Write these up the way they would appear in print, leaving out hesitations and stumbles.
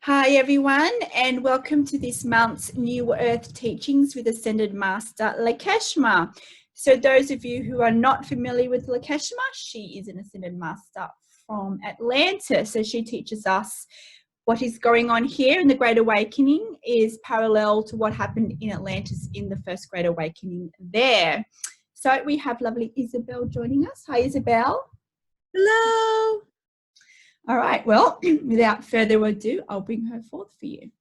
Hi everyone, and welcome to this month's New Earth Teachings with Ascended Master Lakeshma. So those of you who are not familiar with Lakeisha, she is an Ascended Master from Atlantis. So she teaches us what is going on here in the Great Awakening is parallel to what happened in Atlantis in the first Great Awakening there. So we have lovely Isabel joining us. Hi Isabel. Hello. All right, well, without further ado, I'll bring her forth for you.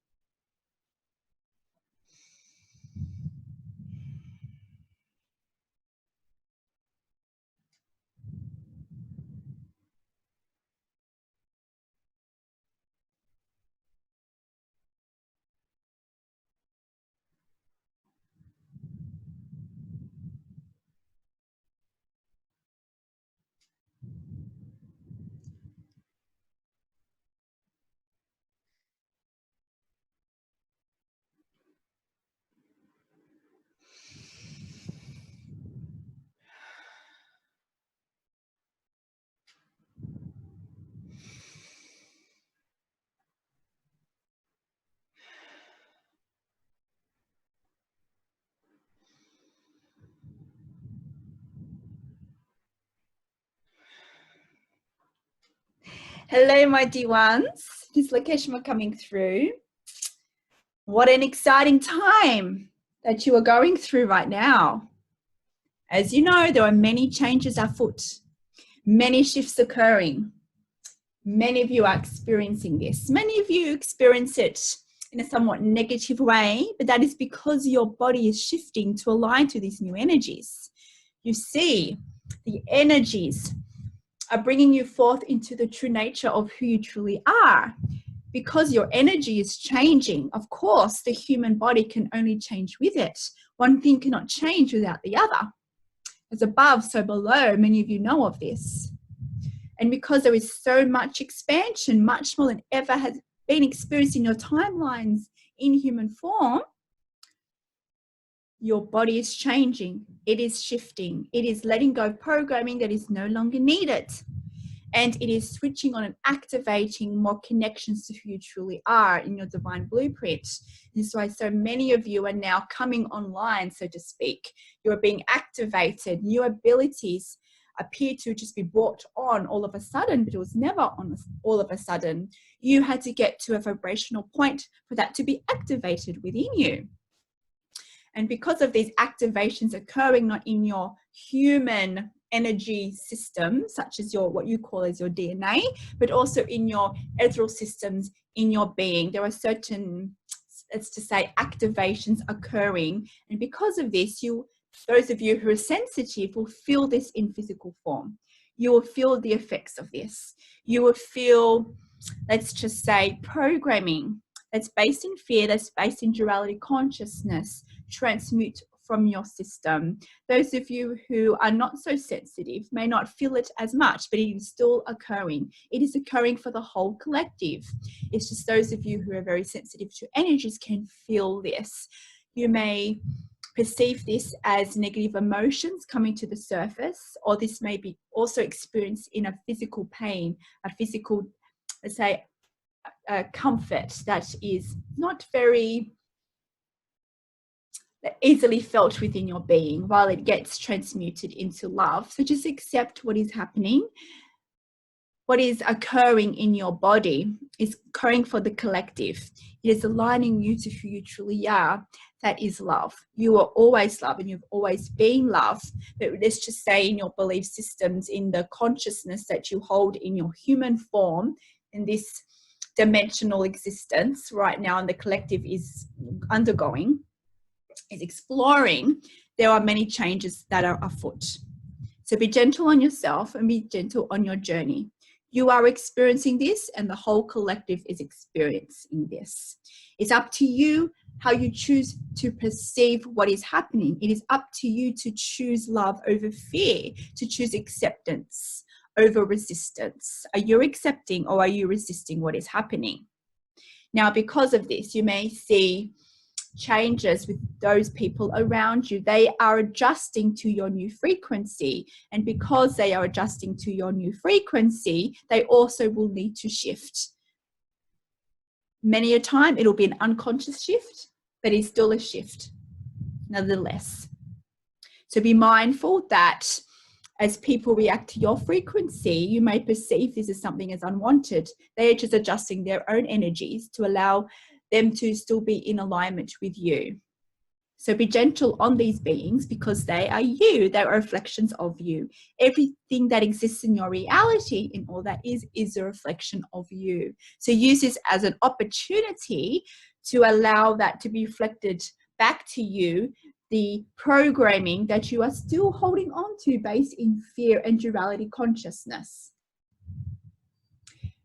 Hello, my dear ones. This is Lakeisha coming through. What an exciting time that you are going through right now. As you know, there are many changes afoot, many shifts occurring. Many of you are experiencing this. Many of you experience it in a somewhat negative way, but that is because your body is shifting to align to these new energies. You see, the energies are bringing you forth into the true nature of who you truly are. Because your energy is changing, of course, the human body can only change with it. One thing cannot change without the other. As above, so below, many of you know of this. And because there is so much expansion, much more than ever has been experienced in your timelines in human form, your body is changing. It is shifting. It is letting go of programming that is no longer needed. And it is switching on and activating more connections to who you truly are in your divine blueprint. This is why so many of you are now coming online, so to speak. You are being activated. New abilities appear to just be brought on all of a sudden, but it was never on all of a sudden. You had to get to a vibrational point for that to be activated within you. And because of these activations occurring not in your human energy system, such as your what you call as your DNA, but also in your ethereal systems in your being, there are certain, let's just say, activations occurring. And because of this, those of you who are sensitive will feel this in physical form. You will feel the effects of this. You will feel, let's just say, programming that's based in fear, that's based in duality consciousness, transmute from your system. Those of you who are not so sensitive may not feel it as much, but it is still occurring. It is occurring for the whole collective. It's just those of you who are very sensitive to energies can feel this. You may perceive this as negative emotions coming to the surface, or this may be also experienced in a physical pain, a physical, let's say, comfort that is not very easily felt within your being while it gets transmuted into love. So just accept what is happening. What is occurring in your body is occurring for the collective. It is aligning you to who you truly are. That is love. You are always love and you've always been love. But let's just say in your belief systems, in the consciousness that you hold in your human form, in this dimensional existence right now, and the collective is undergoing, is exploring, there are many changes that are afoot. So be gentle on yourself and be gentle on your journey. You are experiencing this and the whole collective is experiencing this. It's up to you how you choose to perceive what is happening. It is up to you to choose love over fear, to choose acceptance over resistance. Are you accepting or are you resisting what is happening? Now, because of this, you may see changes with those people around you. They are adjusting to your new frequency, and because they are adjusting to your new frequency, they also will need to shift. Many a time it'll be an unconscious shift, but it's still a shift nonetheless. So be mindful that as people react to your frequency, you may perceive this as something as unwanted. They are just adjusting their own energies to allow them to still be in alignment with you. So be gentle on these beings because they are you. They are reflections of you. Everything that exists in your reality and all that is a reflection of you. So use this as an opportunity to allow that to be reflected back to you, the programming that you are still holding on to based in fear and duality consciousness.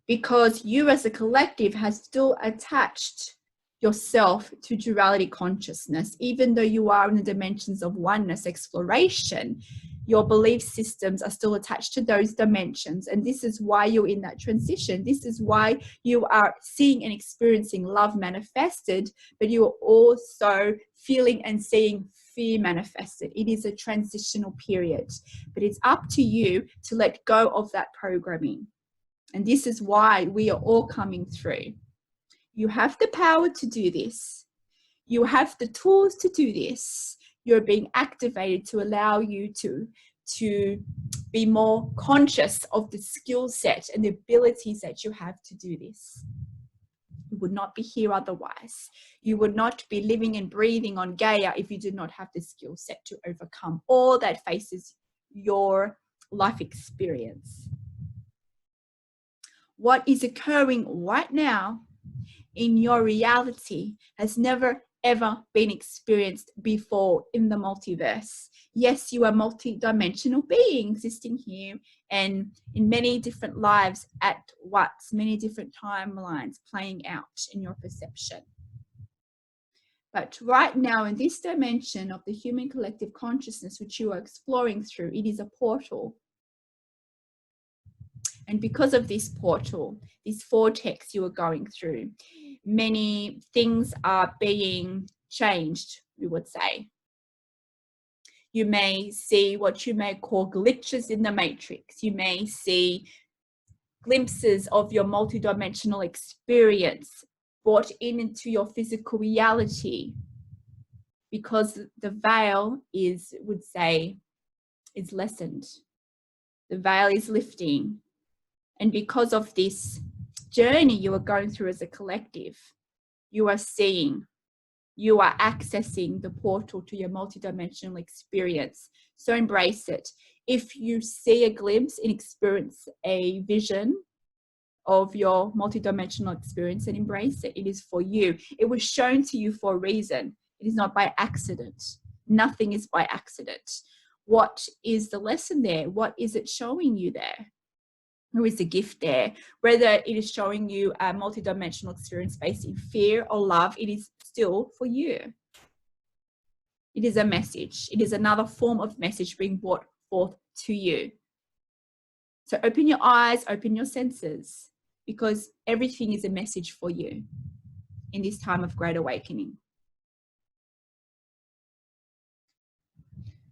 Because you as a collective has still attached yourself to duality consciousness, even though you are in the dimensions of oneness exploration, your belief systems are still attached to those dimensions. And this is why you're in that transition. This is why you are seeing and experiencing love manifested, but you are also feeling and seeing fear manifested. It is a transitional period, but it's up to you to let go of that programming. And this is why we are all coming through. You have the power to do this. You have the tools to do this. You're being activated to allow you to be more conscious of the skill set and the abilities that you have to do this. You would not be here otherwise. You would not be living and breathing on Gaia if you did not have the skill set to overcome all that faces your life experience. What is occurring right now in your reality has never ever been experienced before in the multiverse. Yes, you are multi-dimensional being existing here and in many different lives at once, many different timelines playing out in your perception. But right now in this dimension of the human collective consciousness which you are exploring through, it is a portal. And because of this portal, this vortex you are going through, many things are being changed, we would say. You may see what you may call glitches in the matrix. You may see glimpses of your multidimensional experience brought into your physical reality because the veil is, would say, is lessened. The veil is lifting. And because of this journey you are going through as a collective, you are seeing, you are accessing the portal to your multidimensional experience. So embrace it. If you see a glimpse and experience a vision of your multidimensional experience, and embrace it. It is for you. It was shown to you for a reason. It is not by accident. Nothing is by accident. What is the lesson there? What is it showing you there? Who is the gift there? Whether it is showing you a multidimensional experience based in fear or love, it is still for you. It is a message. It is another form of message being brought forth to you. So open your eyes, open your senses, because everything is a message for you in this time of great awakening.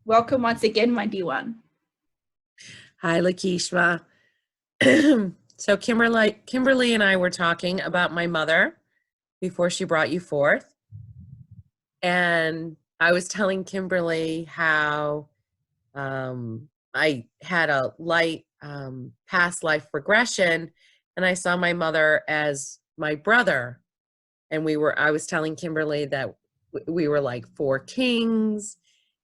Welcome once again, my dear one. Hi, Lakeishma. So Kimberly and I were talking about my mother before she brought you forth. And I was telling Kimberly how I had a light past life regression, and I saw my mother as my brother. And I was telling Kimberly that we were like four kings,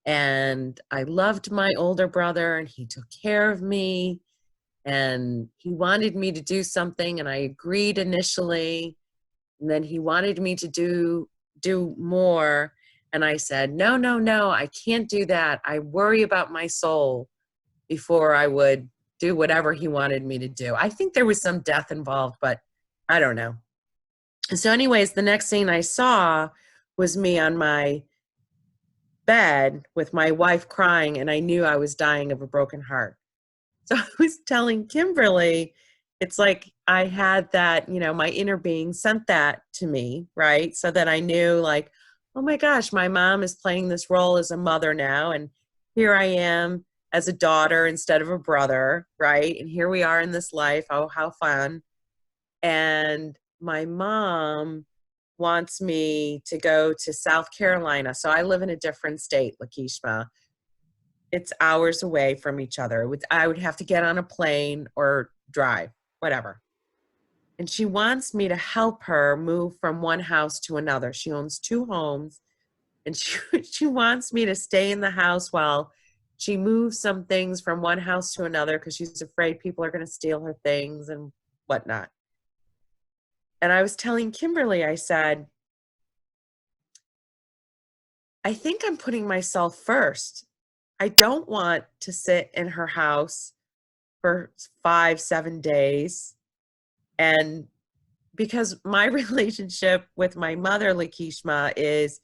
and I loved my older brother, and he took care of me. And he wanted me to do something, and I agreed initially. And then he wanted me to do more. And I said, no, I can't do that. I worry about my soul before I would do whatever he wanted me to do. I think there was some death involved, but I don't know. So anyways, the next scene I saw was me on my bed with my wife crying, and I knew I was dying of a broken heart. So I was telling Kimberly, it's like I had that, my inner being sent that to me, right? So that I knew like, oh my gosh, my mom is playing this role as a mother now. And here I am as a daughter instead of a brother, right? And here we are in this life. Oh, how fun. And my mom wants me to go to South Carolina. So I live in a different state, Lakeishma. It's hours away from each other. I would have to get on a plane or drive, whatever. And she wants me to help her move from one house to another. She owns 2 homes, and she wants me to stay in the house while she moves some things from one house to another because she's afraid people are going to steal her things and whatnot. And I was telling Kimberly, I said, I think I'm putting myself first. I don't want to sit in her house for 5-7 days. And because my relationship with my mother, Lakeishma, is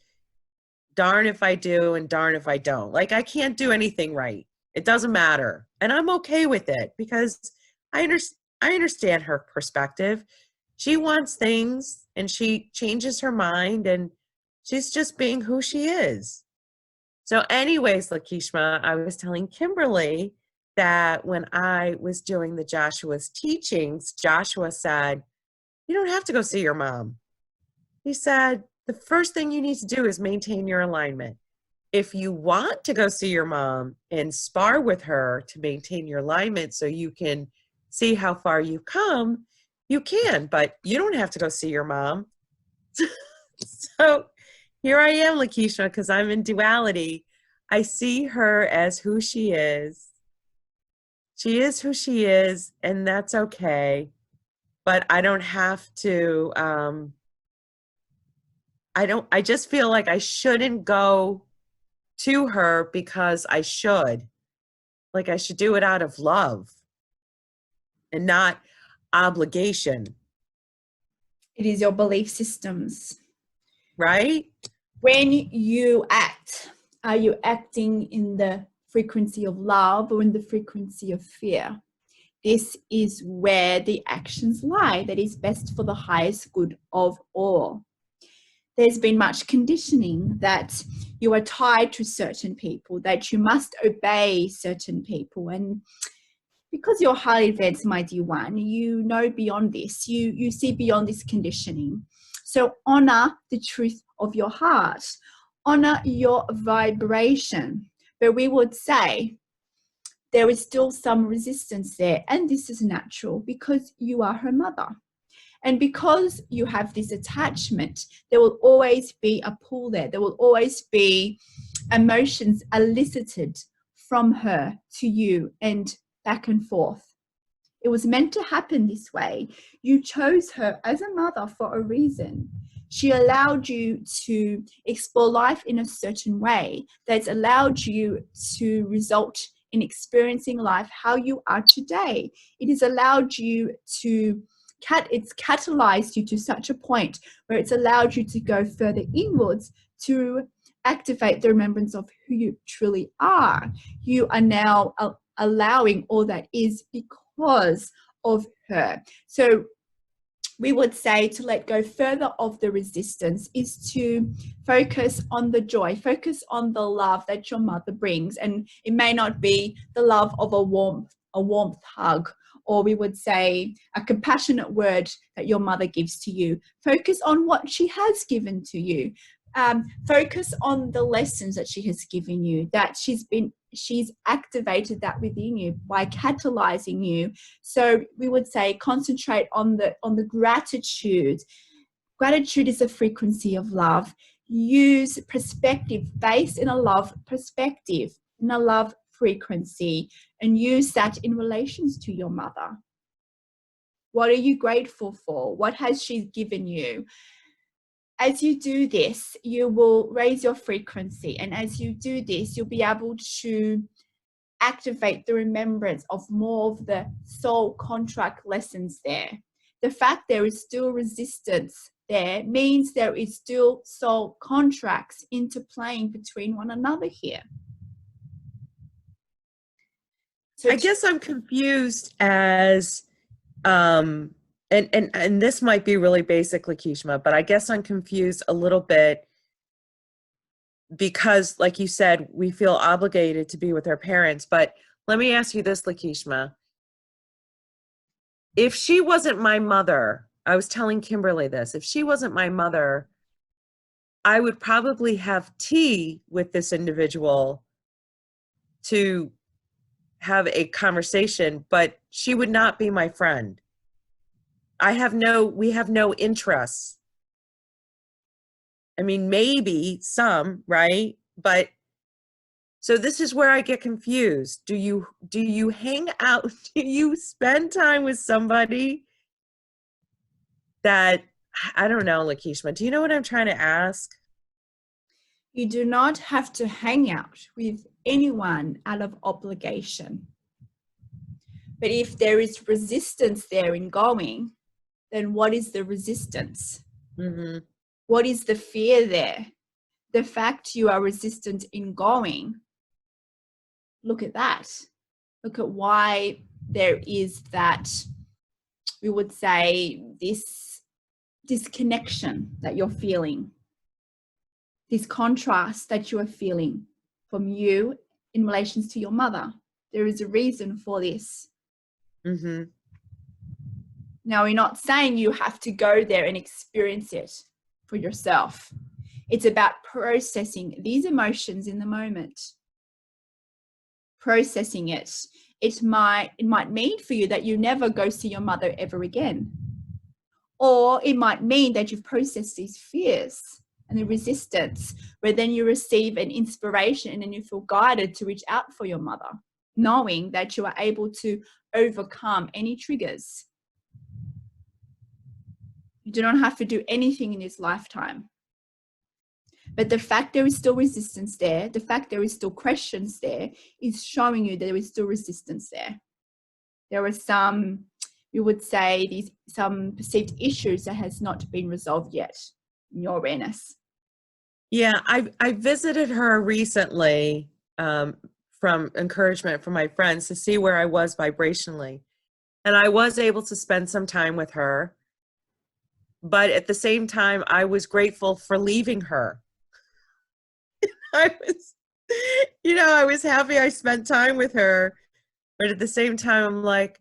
darn if I do and darn if I don't. Like, I can't do anything right. It doesn't matter. And I'm okay with it because I understand her perspective. She wants things and she changes her mind and she's just being who she is. So anyways, Lakeishma, I was telling Kimberly that when I was doing the Joshua's teachings, Joshua said, you don't have to go see your mom. He said, the first thing you need to do is maintain your alignment. If you want to go see your mom and spar with her to maintain your alignment so you can see how far you've come, you can, but you don't have to go see your mom. So here I am, Lakeisha, because I'm in duality. I see her as who she is. She is who she is, and that's okay. But I don't have to, I just feel like I shouldn't go to her because I should. Like I should do it out of love and not obligation. It is your belief systems. Right? When you act, are you acting in the frequency of love or in the frequency of fear? This is where the actions lie that is best for the highest good of all. There's been much conditioning that you are tied to certain people, that you must obey certain people. And because you're highly advanced, my dear one, you know beyond this. You see beyond this conditioning. So honor the truth of your heart. Honor your vibration. But we would say there is still some resistance there. And this is natural because you are her mother. And because you have this attachment, there will always be a pull there. There will always be emotions elicited from her to you and back and forth. It was meant to happen this way. You chose her as a mother for a reason. She allowed you to explore life in a certain way that's allowed you to result in experiencing life how you are today. It has allowed you to it's catalyzed you to such a point where it's allowed you to go further inwards to activate the remembrance of who you truly are. You are now allowing all that is because of her. So we would say to let go further of the resistance is to focus on the joy, focus on the love that your mother brings. And it may not be the love of a warmth hug, or we would say a compassionate word that your mother gives to you. Focus on what she has given to you. Focus on the lessons that she has given you, that she's activated that within you by catalyzing you. So we would say concentrate on the gratitude. Gratitude is a frequency of love. Use perspective based in a love perspective, in a love frequency, and use that in relations to your mother. What are you grateful for? What has she given you? As you do this, you will raise your frequency. And as you do this, you'll be able to activate the remembrance of more of the soul contract lessons there. The fact there is still resistance there means there is still soul contracts interplaying between one another here. So I guess I'm confused as, and this might be really basic, Lakeishma, but I guess I'm confused a little bit because, like you said, we feel obligated to be with our parents. But let me ask you this, Lakeishma. If she wasn't my mother, I was telling Kimberly this, if she wasn't my mother, I would probably have tea with this individual to have a conversation, but she would not be my friend. We have no interests. I mean, maybe some, right? But so this is where I get confused. Do you hang out? Do you spend time with somebody that, I don't know, Lakeisha, do you know what I'm trying to ask? You do not have to hang out with anyone out of obligation. But if there is resistance there in going, then what is the resistance? Mm-hmm. What is the fear there? The fact you are resistant in going, look at that. Look at why there is that, we would say, this disconnection that you're feeling, this contrast that you are feeling from you in relations to your mother. There is a reason for this. Mm-hmm. Now, we're not saying you have to go there and experience it for yourself. It's about processing these emotions in the moment. Processing it. It might mean for you that you never go see your mother ever again. Or it might mean that you've processed these fears and the resistance, where then you receive an inspiration and then you feel guided to reach out for your mother, knowing that you are able to overcome any triggers. You do not have to do anything in this lifetime. But the fact there is still resistance there, the fact there is still questions there, is showing you that there is still resistance there. There are some, you would say, some perceived issues that has not been resolved yet in your awareness. Yeah, I visited her recently from encouragement from my friends to see where I was vibrationally. And I was able to spend some time with her. But at the same time, I was grateful for leaving her. I was happy I spent time with her. But at the same time, I'm like,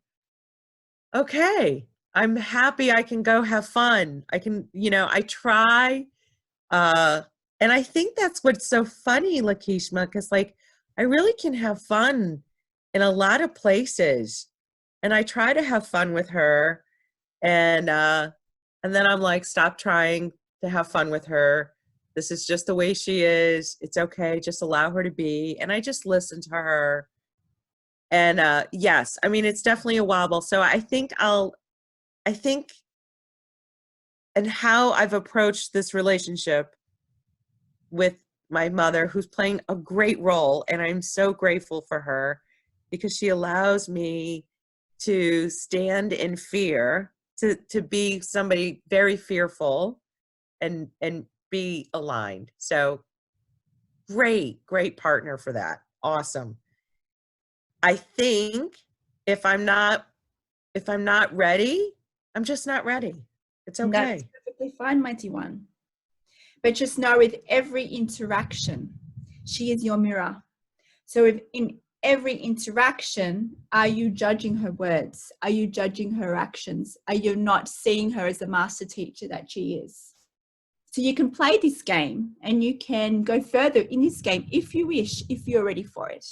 okay, I'm happy I can go have fun. I can, I try. And I think that's what's so funny, Lakeisha, because like I really can have fun in a lot of places. And I try to have fun with her. And then I'm like, stop trying to have fun with her. This is just the way she is. It's okay. Just allow her to be. And I just listen to her. And yes, I mean, it's definitely a wobble. So I think and how I've approached this relationship with my mother, who's playing a great role. And I'm so grateful for her because she allows me to stand in fear, to be somebody very fearful and be aligned. So great partner for that. Awesome. I think if I'm not ready, I'm just not ready. It's okay. That's perfectly fine, mighty one. But just know with every interaction, she is your mirror. So if in every interaction, are you judging her words? Are you judging her actions? Are you not seeing her as the master teacher that she is? So you can play this game and you can go further in this game if you wish, if you're ready for it.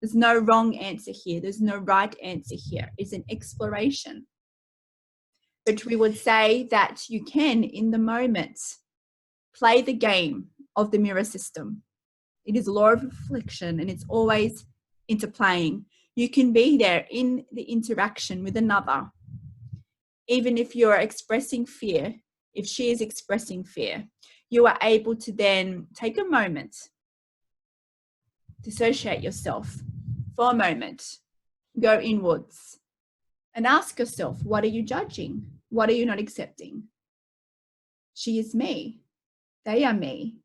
There's no wrong answer here. There's no right answer here. It's an exploration. But we would say that you can, in the moment, play the game of the mirror system. It is law of reflection and it's always interplaying. You can be there in the interaction with another. Even if you're expressing fear, if she is expressing fear, you are able to then take a moment, dissociate yourself for a moment, go inwards and ask yourself, what are you judging? What are you not accepting? She is me. They are me.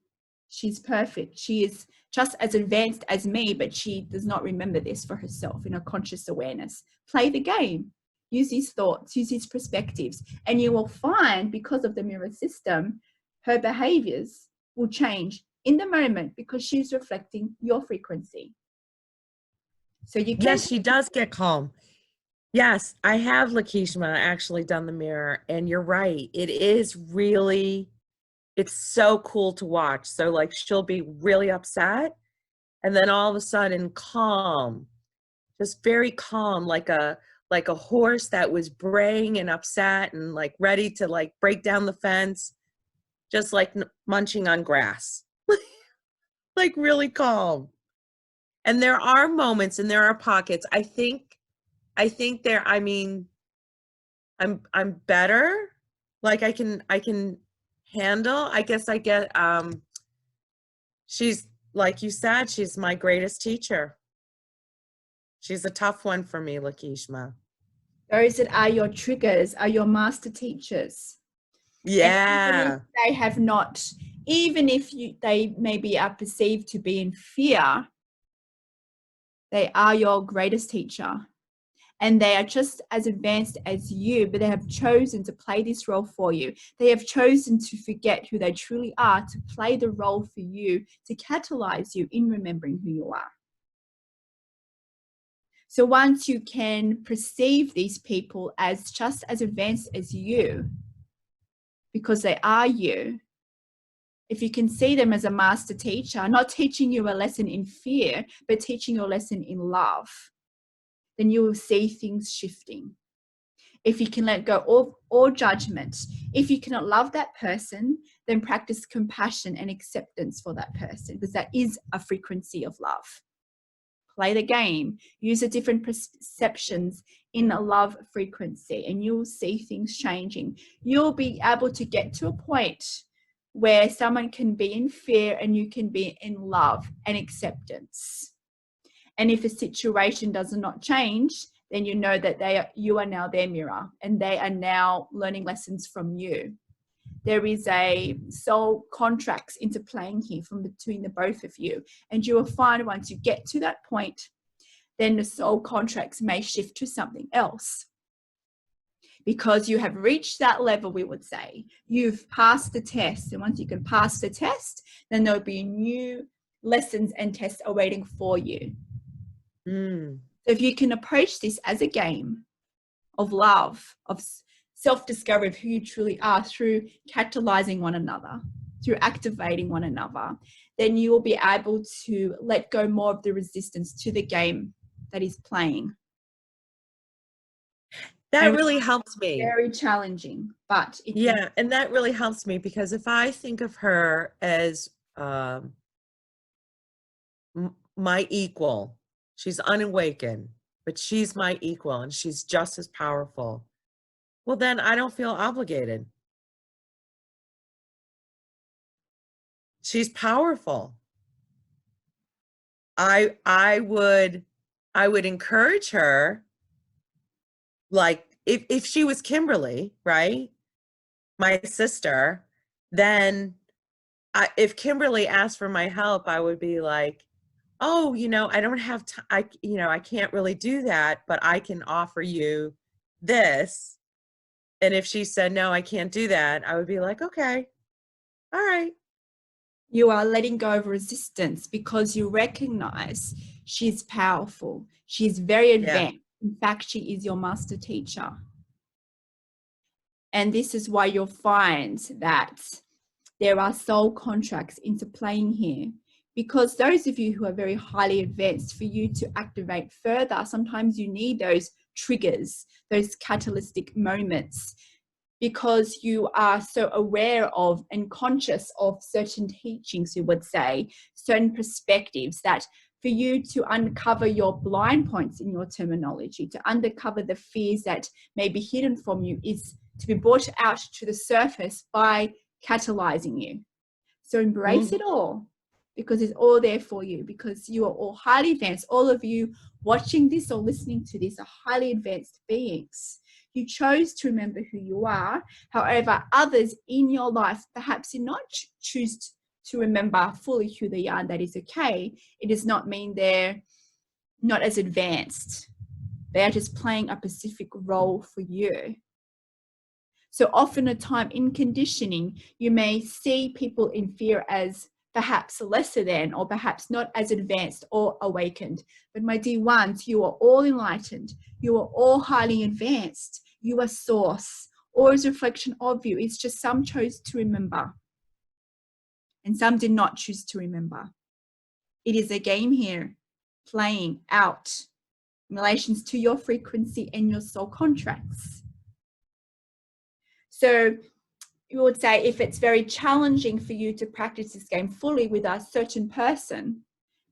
She's perfect. She is just as advanced as me, but she does not remember this for herself in her conscious awareness. Play the game. Use these thoughts, use these perspectives, and you will find, because of the mirror system, her behaviors will change in the moment because she's reflecting your frequency. So you can. Yes, she does get calm. Yes, I have, Lakeisha, actually done the mirror, and you're right. It is really, it's so cool to watch. So like she'll be really upset, and then all of a sudden calm, just very calm, like a horse that was braying and upset and like ready to like break down the fence, just like munching on grass. Like really calm. And there are moments and there are pockets. I think there, I mean, I'm better. Like I can handle. I guess I get she's, like you said, she's my greatest teacher. She's a tough one for me, Lakeisha. Those that are your triggers are your master teachers. And even if Yeah. they have not, even if they maybe are perceived to be in fear, they are your greatest teacher. And they are just as advanced as you, but they have chosen to play this role for you. They have chosen to forget who they truly are, to play the role for you, to catalyze you in remembering who you are. So once you can perceive these people as just as advanced as you, because they are you, if you can see them as a master teacher, not teaching you a lesson in fear, but teaching you a lesson in love, then you will see things shifting. If you can let go of all judgment, if you cannot love that person, then practice compassion and acceptance for that person, because that is a frequency of love. Play the game, use the different perceptions in a love frequency, and you'll see things changing. You'll be able to get to a point where someone can be in fear and you can be in love and acceptance. And if a situation does not change, then you know that you are now their mirror and they are now learning lessons from you. There is a soul contracts interplaying here from between the both of you. And you will find once you get to that point, then the soul contracts may shift to something else. Because you have reached that level, we would say. You've passed the test. And once you can pass the test, then there'll be new lessons and tests awaiting for you. Mm. So if you can approach this as a game of love, of self-discovery of who you truly are through catalyzing one another, through activating one another, then you will be able to let go more of the resistance to the game that is playing. That really helps me. Very challenging, but Yeah, and that really helps me because if I think of her as my equal, she's unawakened, but she's my equal and she's just as powerful. Well, then I don't feel obligated. She's powerful. I would encourage her, like if she was Kimberly, right? My sister, then if Kimberly asked for my help, I would be like, oh, I don't have time. I can't really do that, but I can offer you this. And if she said, no, I can't do that, I would be like, okay, all right. You are letting go of resistance because you recognize she's powerful. She's very advanced. Yeah. In fact, she is your master teacher. And this is why you'll find that there are soul contracts interplaying here. Because those of you who are very highly advanced, for you to activate further, sometimes you need those triggers, those catalytic moments, because you are so aware of and conscious of certain teachings, you would say, certain perspectives, that for you to uncover your blind points in your terminology, to uncover the fears that may be hidden from you, is to be brought out to the surface by catalyzing you. So embrace it all, because it's all there for you, because you are all highly advanced. All of you watching this or listening to this are highly advanced beings. You chose to remember who you are. However, others in your life perhaps did not choose to remember fully who they are, and that is okay. It does not mean they're not as advanced. They are just playing a specific role for you. So often a time in conditioning, you may see people in fear as perhaps lesser than, or perhaps not as advanced or awakened. But my dear ones, you are all enlightened. You are all highly advanced. You are source. All is a reflection of you. It's just some chose to remember and some did not choose to remember. It is a game here playing out in relations to your frequency and your soul contracts. So you would say, if it's very challenging for you to practice this game fully with a certain person,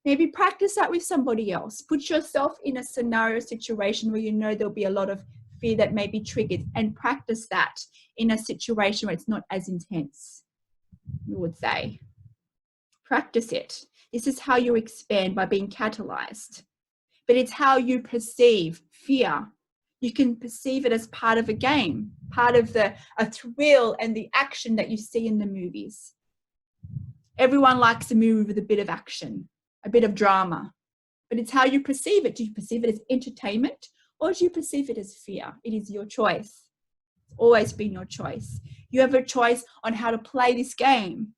maybe practice that with somebody else. Put yourself in a scenario situation where you know there'll be a lot of fear that may be triggered, and practice that in a situation where it's not as intense, you would say. Practice it. This is how you expand, by being catalyzed. But it's how you perceive fear. You can perceive it as part of a game, part of a thrill and the action that you see in the movies. Everyone likes a movie with a bit of action, a bit of drama, but it's how you perceive it. Do you perceive it as entertainment, or do you perceive it as fear? It is your choice. It's always been your choice. You have a choice on how to play this game.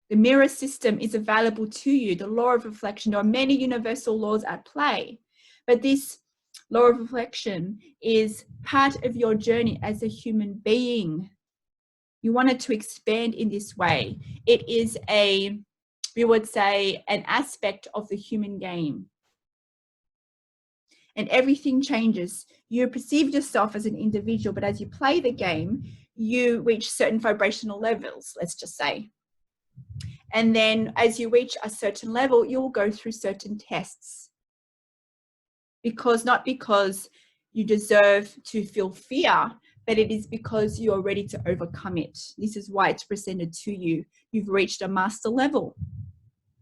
The mirror system is available to you. The law of reflection. There are many universal laws at play, but this law of reflection is part of your journey as a human being. You wanted to expand in this way. It is we would say, an aspect of the human game. And everything changes. You perceive yourself as an individual, but as you play the game, you reach certain vibrational levels, let's just say. And then as you reach a certain level, you'll go through certain tests. Not because you deserve to feel fear, but it is because you are ready to overcome it. This is why it's presented to you. You've reached a master level.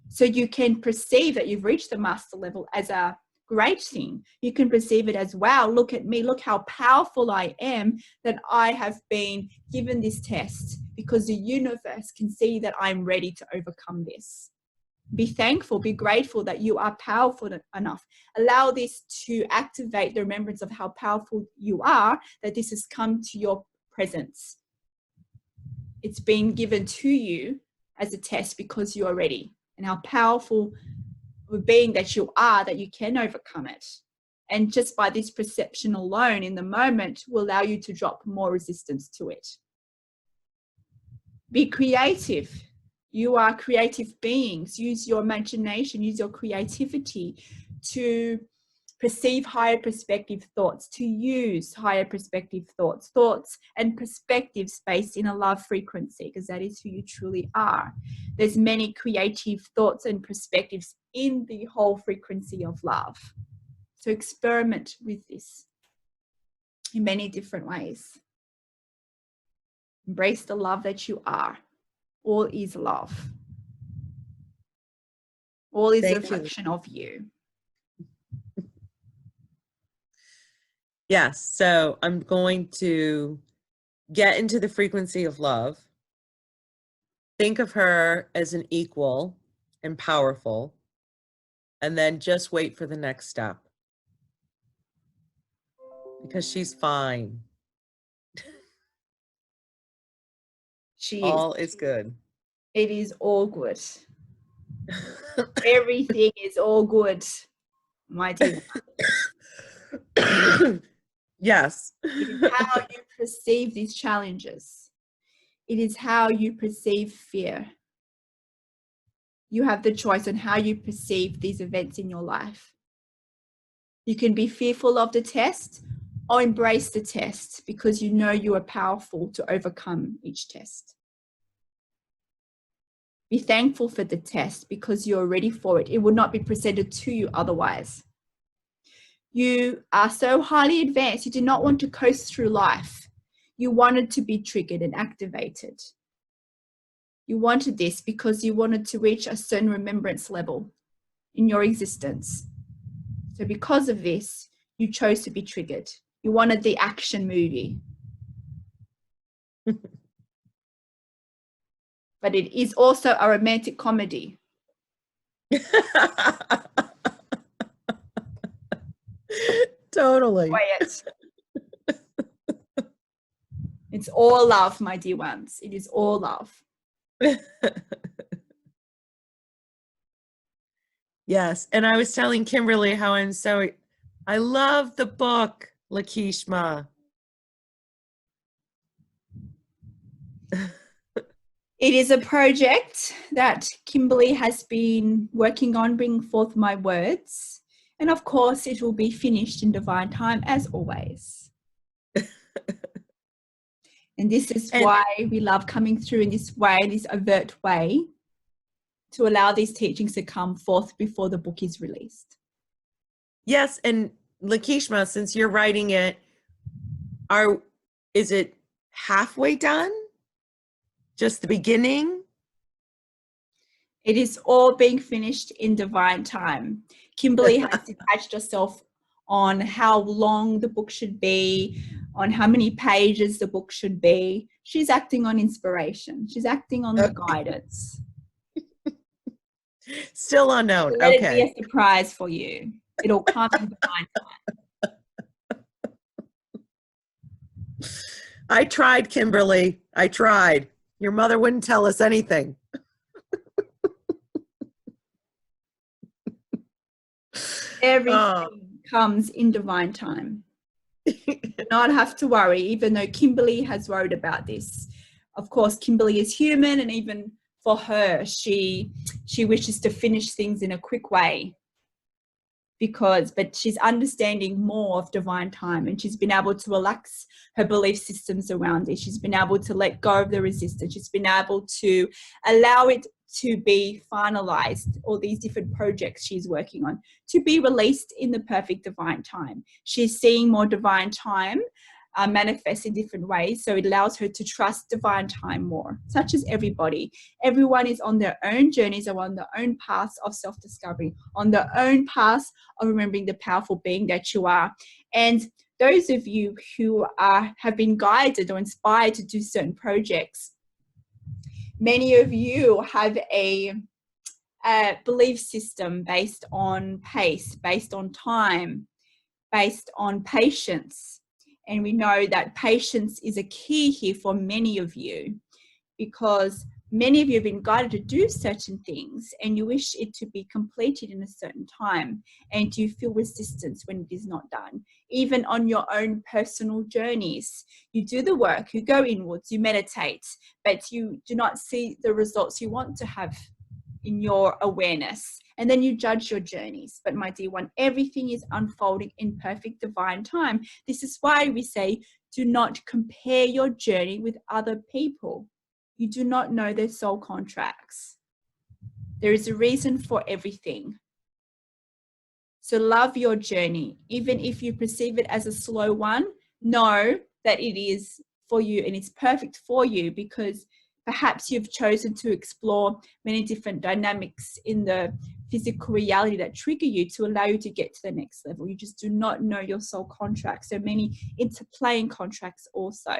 So you can perceive that you've reached the master level as a great thing. You can perceive it as, wow, look at me, look how powerful I am, that I have been given this test, because the universe can see that I'm ready to overcome this. Be thankful, be grateful that you are powerful enough. Allow this to activate the remembrance of how powerful you are, that this has come to your presence. It's been given to you as a test because you are ready, and how powerful of a being that you are, that you can overcome it. And just by this perception alone in the moment will allow you to drop more resistance to it. Be creative. You are creative beings. Use your imagination, use your creativity to perceive higher perspective thoughts, to use higher perspective thoughts and perspectives based in a love frequency, because that is who you truly are. There's many creative thoughts and perspectives in the whole frequency of love. So experiment with this in many different ways. Embrace the love that you are. All is love. All is a reflection of you. Yes, so I'm going to get into the frequency of love. Think of her as an equal and powerful, and then just wait for the next step. Because she's fine. All is good. It is all good. Everything is all good, my dear. Yes. It is how you perceive these challenges. It is how you perceive fear. You have the choice on how you perceive these events in your life. You can be fearful of the test or embrace the test because you know you are powerful to overcome each test. Be thankful for the test because you're ready for it. It would not be presented to you otherwise. You are so highly advanced. You do not want to coast through life. You wanted to be triggered and activated. You wanted this because you wanted to reach a certain remembrance level in your existence. So because of this, you chose to be triggered. You wanted the action movie. But it is also a romantic comedy. Totally. Quiet. It's all love, my dear ones. It is all love. Yes. And I was telling Kimberly how I love the book, Lakeishma. It is a project that Kimberly has been working on, bringing forth my words. And of course, it will be finished in divine time, as always. And this is why we love coming through in this way, this overt way, to allow these teachings to come forth before the book is released. Yes. And Lakeishma, since you're writing it, is it halfway done? Just the beginning? It is all being finished in divine time. Kimberly has detached herself on how long the book should be, on how many pages the book should be. She's acting on inspiration. She's acting on the guidance. Still unknown. So let Okay. it be a surprise for you. It'll come in divine time. I tried, Kimberly. I tried. Your mother wouldn't tell us anything. Everything comes in divine time. You do not have to worry, even though Kimberly has worried about this. Of course, Kimberly is human, and even for her, she wishes to finish things in a quick way. But she's understanding more of divine time, and she's been able to relax her belief systems around it. She's been able to let go of the resistance. She's been able to allow it to be finalized, all these different projects she's working on, to be released in the perfect divine time. She's seeing more divine time manifest in different ways, so it allows her to trust divine time more, such as everybody. Everyone is on their own journeys, or on their own paths of self-discovery, on their own paths of remembering the powerful being that you are. And those of you who have been guided or inspired to do certain projects, many of you have a belief system based on pace, based on time, based on patience. And we know that patience is a key here for many of you, because many of you have been guided to do certain things and you wish it to be completed in a certain time, and you feel resistance when it is not done. Even on your own personal journeys, you do the work, you go inwards, you meditate, but you do not see the results you want to have in your awareness, and then you judge your journeys. But my dear one, everything is unfolding in perfect divine time. This is why we say, do not compare your journey with other people. You do not know their soul contracts. There is a reason for everything. So love your journey. Even if you perceive it as a slow one, know that it is for you and it's perfect for you, because perhaps you've chosen to explore many different dynamics in the physical reality that trigger you to allow you to get to the next level. You just do not know your soul contracts. So many interplaying contracts also.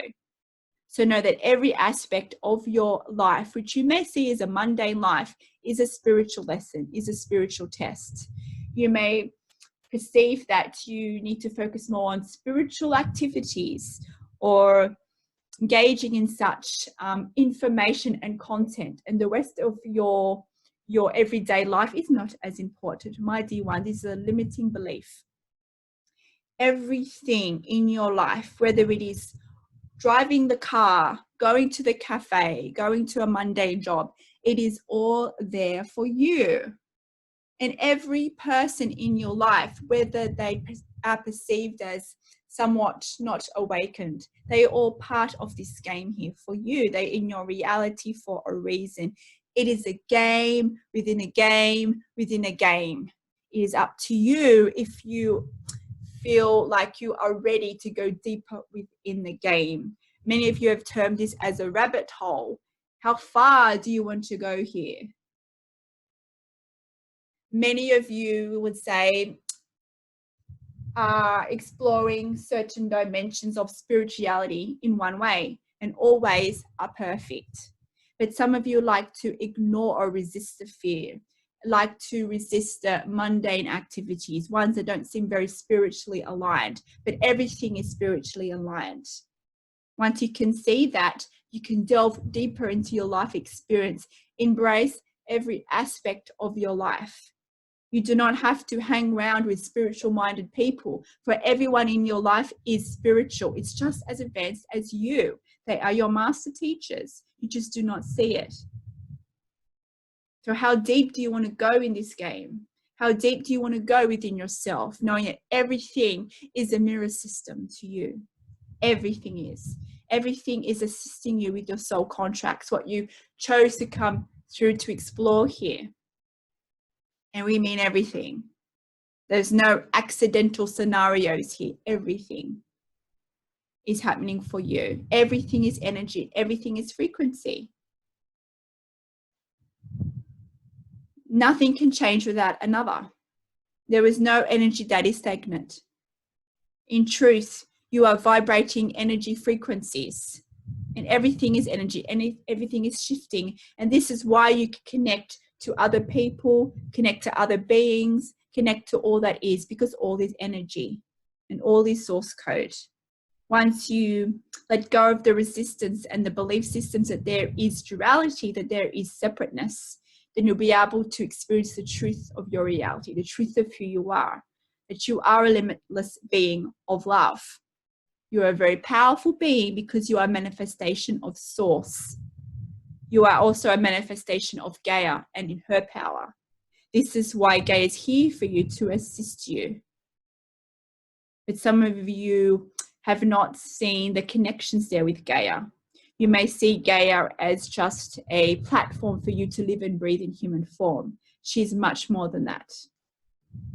So know that every aspect of your life, which you may see as a mundane life, is a spiritual lesson, is a spiritual test. You may perceive that you need to focus more on spiritual activities or engaging in such information and content, and the rest of your everyday life is not as important. My dear one, this is a limiting belief. Everything in your life, whether it is driving the car, going to the cafe, going to a mundane job, it is all there for you. And every person in your life, whether they are perceived as somewhat not awakened, they are all part of this game here for you. They're in your reality for a reason. It is a game within a game within a game. It is up to you if you feel like you are ready to go deeper within the game. Many of you have termed this as a rabbit hole. How far do you want to go here? Many of you would say are exploring certain dimensions of spirituality in one way, and all ways are perfect. But some of you like to ignore or resist the fear, like to resist the mundane activities, ones that don't seem very spiritually aligned, but everything is spiritually aligned. Once you can see that, you can delve deeper into your life experience, embrace every aspect of your life. You do not have to hang around with spiritual minded people, for everyone in your life is spiritual. It's just as advanced as you. They are your master teachers. You just do not see it. So how deep do you want to go in this game? How deep do you want to go within yourself, knowing that everything is a mirror system to you? Everything is. Everything is assisting you with your soul contracts, what you chose to come through to explore here. And we mean everything. There's no accidental scenarios here. Everything is happening for you. Everything is energy. Everything is frequency. Nothing can change without another. There is no energy that is stagnant. In truth, you are vibrating energy frequencies, and everything is energy, and everything is shifting. And this is why you can connect to other people, connect to other beings, connect to all that is, because all is energy and all is source code. Once you let go of the resistance and the belief systems that there is duality, that there is separateness, then you'll be able to experience the truth of your reality, the truth of who you are, that you are a limitless being of love. You are a very powerful being because you are a manifestation of source. You are also a manifestation of Gaia and in her power. This is why Gaia is here for you, to assist you. But some of you have not seen the connections there with Gaia. You may see Gaia as just a platform for you to live and breathe in human form. She's much more than that.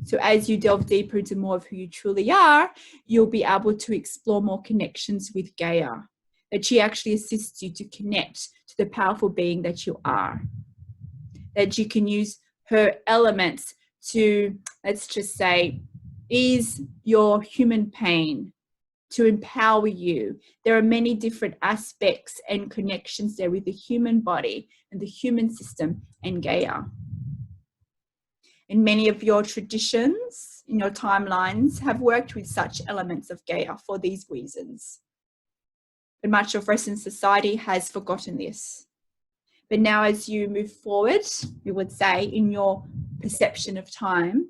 So as you delve deeper into more of who you truly are, you'll be able to explore more connections with Gaia, that she actually assists you to connect to the powerful being that you are, that you can use her elements to, let's just say, ease your human pain, to empower you. There are many different aspects and connections there with the human body and the human system and Gaia. And many of your traditions in your timelines have worked with such elements of Gaia for these reasons. But much of Western society has forgotten this. But now as you move forward, we would say, in your perception of time,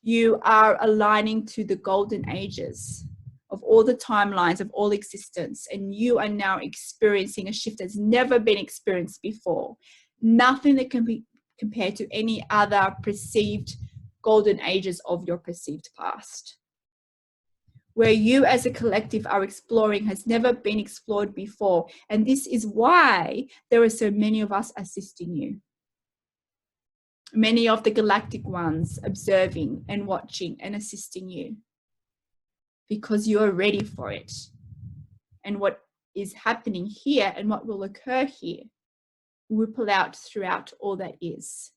you are aligning to the golden ages of all the timelines of all existence, and you are now experiencing a shift that's never been experienced before. Nothing that can be compared to any other perceived golden ages of your perceived past. Where you as a collective are exploring has never been explored before, and this is why there are so many of us assisting you. Many of the galactic ones observing and watching and assisting you, because you are ready for it. And what is happening here and what will occur here will ripple out throughout all that is.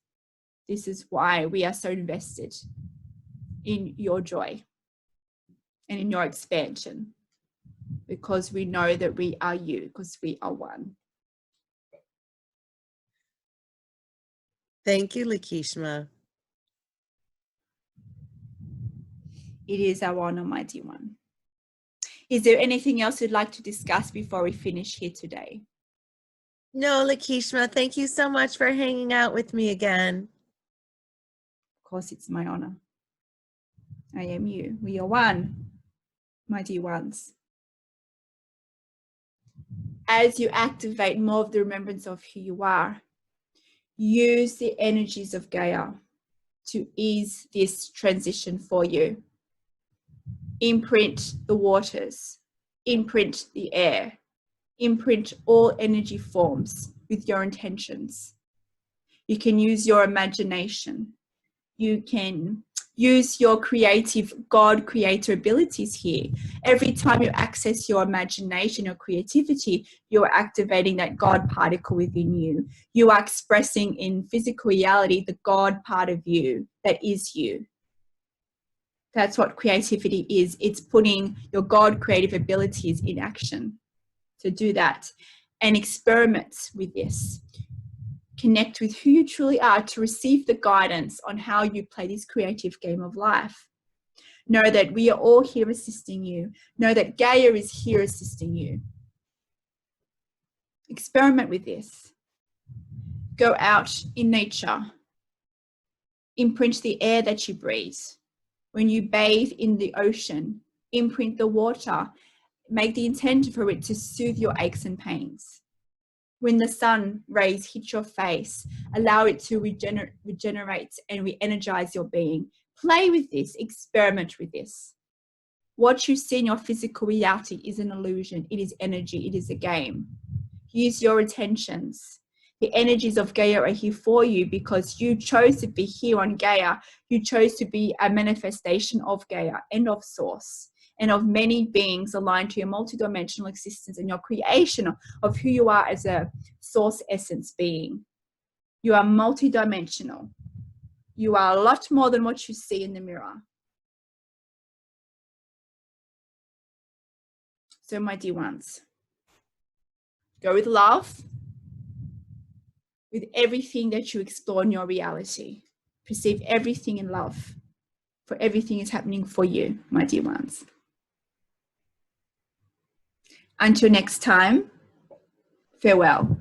This is why we are so invested in your joy and in your expansion, because we know that we are you, because we are one. Thank you, Lakeisha. It is our honor, mighty one. Is there anything else you'd like to discuss before we finish here today? No, Lakeisha, thank you so much for hanging out with me again. Of course, it's my honor. I am you. We are one, my dear ones. As you activate more of the remembrance of who you are, use the energies of Gaia to ease this transition for you. Imprint the waters, imprint the air, imprint all energy forms with your intentions. You can use your imagination. You can use your creative God creator abilities here. Every time you access your imagination, your creativity, you're activating that God particle within you. You are expressing in physical reality the God part of you that is you. That's what creativity is. It's putting your God creative abilities in action. So do that and experiment with this. Connect with who you truly are to receive the guidance on how you play this creative game of life. Know that we are all here assisting you. Know that Gaia is here assisting you. Experiment with this. Go out in nature. Imprint the air that you breathe. When you bathe in the ocean, imprint the water. Make the intent for it to soothe your aches and pains. When the sun rays hit your face, allow it to regenerate and re-energize your being. Play with this. Experiment with this. What you see in your physical reality is an illusion. It is energy. It is a game. Use your intentions. The energies of Gaia are here for you because you chose to be here on Gaia. You chose to be a manifestation of Gaia and of Source and of many beings aligned to your multidimensional existence and your creation of who you are as a Source essence being. You are multidimensional. You are a lot more than what you see in the mirror. So, my dear ones, go with love, with everything that you explore in your reality. Perceive everything in love, for everything is happening for you, my dear ones. Until next time, farewell.